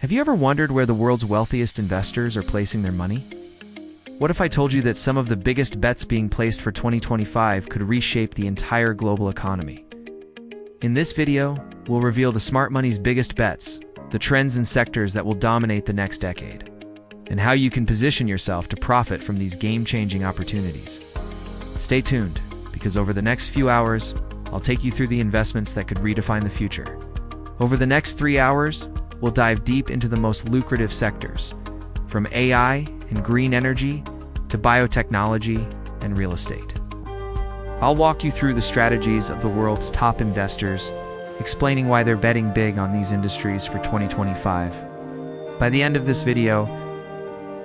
Have you ever wondered where the world's wealthiest investors are placing their money? What if I told you that some of the biggest bets being placed for 2025 could reshape the entire global economy? In this video, we'll reveal the smart money's biggest bets, the trends and sectors that will dominate the next decade, and how you can position yourself to profit from these game-changing opportunities. Stay tuned, because over the next few hours, I'll take you through the investments that could redefine the future. Over the next 3 hours, we'll dive deep into the most lucrative sectors, from AI and green energy to biotechnology and real estate. I'll walk you through the strategies of the world's top investors, explaining why they're betting big on these industries for 2025. By the end of this video,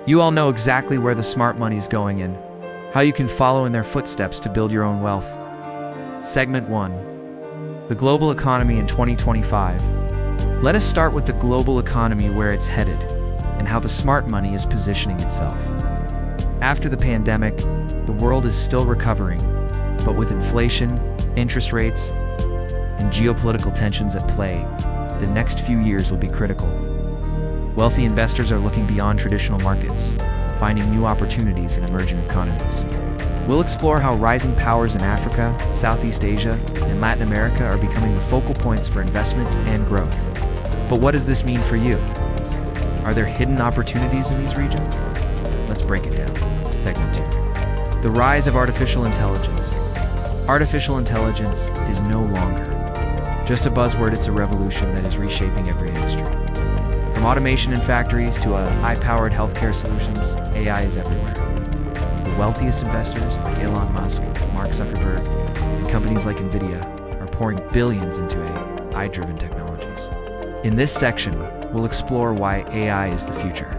you all know exactly where the smart money's going and how you can follow in their footsteps to build your own wealth. Segment 1. The global economy in 2025. Let us start with the global economy, where it's headed, and how the smart money is positioning itself. After the pandemic, the world is still recovering, but with inflation, interest rates, and geopolitical tensions at play, the next few years will be critical. Wealthy investors are looking beyond traditional markets, finding new opportunities in emerging economies. We'll explore how rising powers in Africa, Southeast Asia, and Latin America are becoming the focal points for investment and growth. But what does this mean for you? Are there hidden opportunities in these regions? Let's break it down. Segment 2. The rise of artificial intelligence. Artificial intelligence is no longer just a buzzword, it's a revolution that is reshaping every industry. From automation in factories to high-powered healthcare solutions, AI is everywhere. The wealthiest investors, like Elon Musk, Mark Zuckerberg, and companies like NVIDIA, are pouring billions into AI-driven technologies. In this section, we'll explore why AI is the future,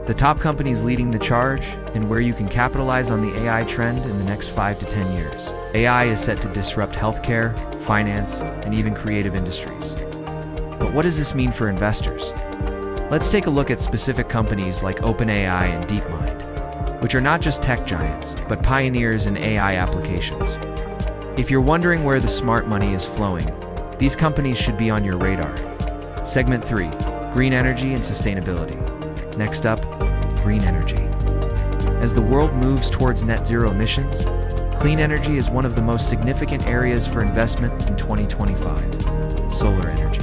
the top companies leading the charge, and where you can capitalize on the AI trend in the next 5 to 10 years. AI is set to disrupt healthcare, finance, and even creative industries. But what does this mean for investors? Let's take a look at specific companies like OpenAI and DeepMind, which are not just tech giants, but pioneers in AI applications. If you're wondering where the smart money is flowing, these companies should be on your radar. Segment 3. Green energy and sustainability. Next up, green energy. As the world moves towards net zero emissions, clean energy is one of the most significant areas for investment in 2025. Solar energy,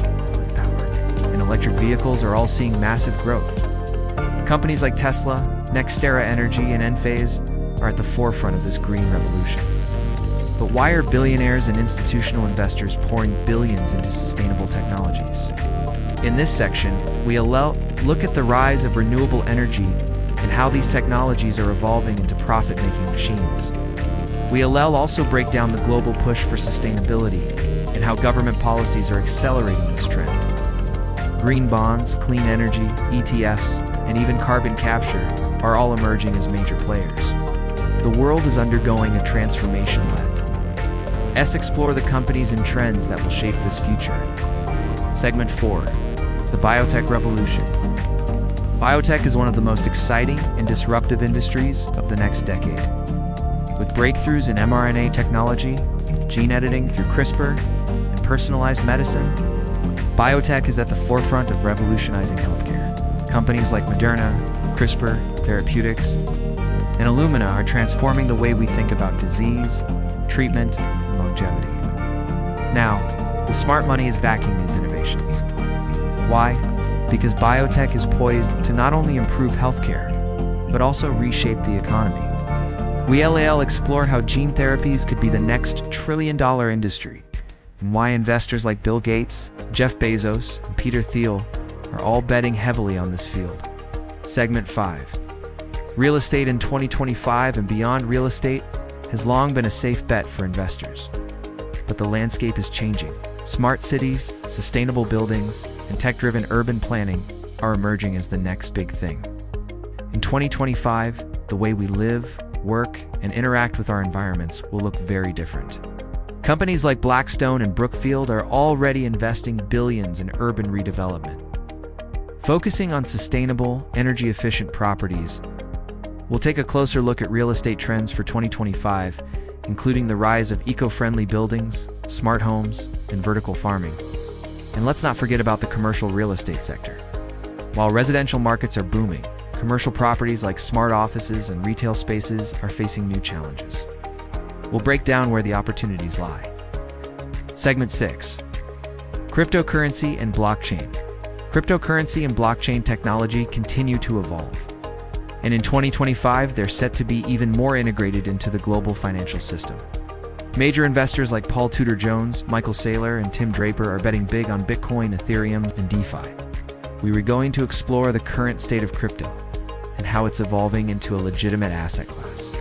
power, and electric vehicles are all seeing massive growth. Companies like Tesla, NextEra Energy, and Enphase are at the forefront of this green revolution. But why are billionaires and institutional investors pouring billions into sustainable technologies? In this section, we'll look at the rise of renewable energy and how these technologies are evolving into profit-making machines. We'll also break down the global push for sustainability and how government policies are accelerating this trend. Green bonds, clean energy, ETFs, and even carbon capture are all emerging as major players. The world is undergoing a transformation. Let's explore the companies and trends that will shape this future. Segment 4. The biotech revolution. Biotech is one of the most exciting and disruptive industries of the next decade. With breakthroughs in mRNA technology, gene editing through CRISPR, and personalized medicine, biotech is at the forefront of revolutionizing healthcare. Companies like Moderna, CRISPR Therapeutics, and Illumina are transforming the way we think about disease, treatment, and longevity. Now, the smart money is backing these innovations. Why? Because biotech is poised to not only improve healthcare, but also reshape the economy. We'll explore how gene therapies could be the next trillion-dollar industry, and why investors like Bill Gates, Jeff Bezos, and Peter Thiel are all betting heavily on this field. Segment 5. Real estate in 2025 and beyond. Real estate has long been a safe bet for investors. But the landscape is changing. Smart cities, sustainable buildings, and tech-driven urban planning are emerging as the next big thing. In 2025, the way we live, work, and interact with our environments will look very different. Companies like Blackstone and Brookfield are already investing billions in urban redevelopment. Focusing on sustainable, energy-efficient properties, we'll take a closer look at real estate trends for 2025, including the rise of eco-friendly buildings, smart homes, and vertical farming. And let's not forget about the commercial real estate sector. While residential markets are booming, commercial properties like smart offices and retail spaces are facing new challenges. We'll break down where the opportunities lie. Segment 6. Cryptocurrency and blockchain. Cryptocurrency and blockchain technology continue to evolve. And in 2025, they're set to be even more integrated into the global financial system. Major investors like Paul Tudor Jones, Michael Saylor, and Tim Draper are betting big on Bitcoin, Ethereum, and DeFi. We are going to explore the current state of crypto and how it's evolving into a legitimate asset class.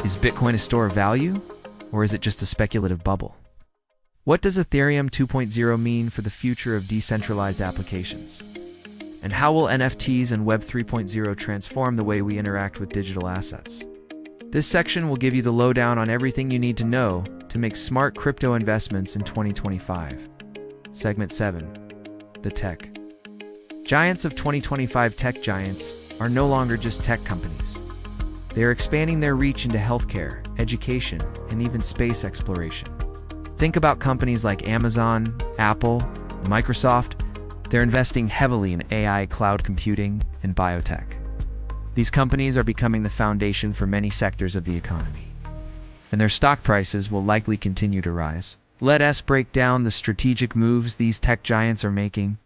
Is Bitcoin a store of value, or is it just a speculative bubble? What does Ethereum 2.0 mean for the future of decentralized applications? And how will NFTs and Web 3.0 transform the way we interact with digital assets? This section will give you the lowdown on everything you need to know to make smart crypto investments in 2025. Segment 7. The Tech. Giants of 2025. Tech giants are no longer just tech companies. They are expanding their reach into healthcare, education, and even space exploration. Think about companies like Amazon, Apple, Microsoft. They're investing heavily in AI, cloud computing, and biotech. These companies are becoming the foundation for many sectors of the economy, and their stock prices will likely continue to rise. Let us break down the strategic moves these tech giants are making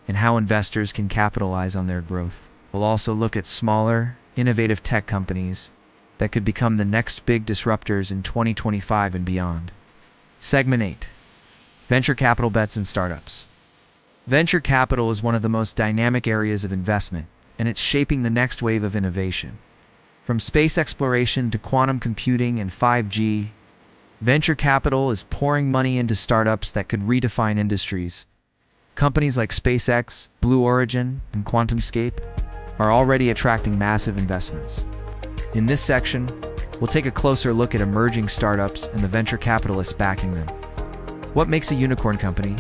and how investors can capitalize on their growth. We'll also look at smaller, innovative tech companies that could become the next big disruptors in 2025 and beyond. Segment 8. Venture capital bets and startups. Venture capital is one of the most dynamic areas of investment, and it's shaping the next wave of innovation. From space exploration to quantum computing and 5G, venture capital is pouring money into startups that could redefine industries. Companies like SpaceX, Blue Origin, and QuantumScape are already attracting massive investments. In this section, we'll take a closer look at emerging startups and the venture capitalists backing them. What makes a unicorn company,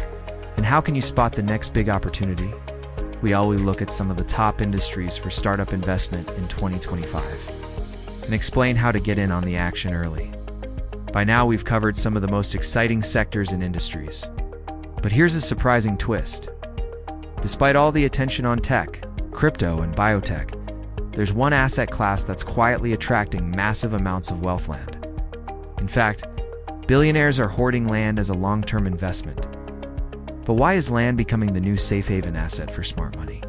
and how can you spot the next big opportunity? We always look at some of the top industries for startup investment in 2025 and explain how to get in on the action early. By now, we've covered some of the most exciting sectors and industries. But here's a surprising twist. Despite all the attention on tech, crypto, and biotech, there's one asset class that's quietly attracting massive amounts of wealth: land. In fact, billionaires are hoarding land as a long-term investment. But why is land becoming the new safe haven asset for smart money?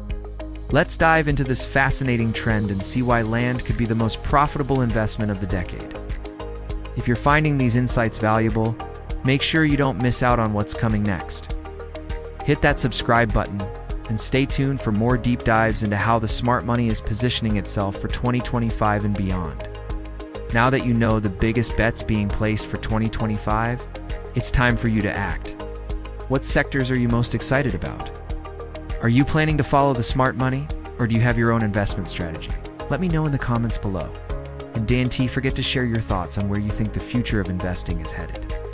Let's dive into this fascinating trend and see why land could be the most profitable investment of the decade. If you're finding these insights valuable, make sure you don't miss out on what's coming next. Hit that subscribe button and stay tuned for more deep dives into how the smart money is positioning itself for 2025 and beyond. Now that you know the biggest bets being placed for 2025, it's time for you to act. What sectors are you most excited about? Are you planning to follow the smart money, or do you have your own investment strategy? Let me know in the comments below. And don't forget to share your thoughts on where you think the future of investing is headed.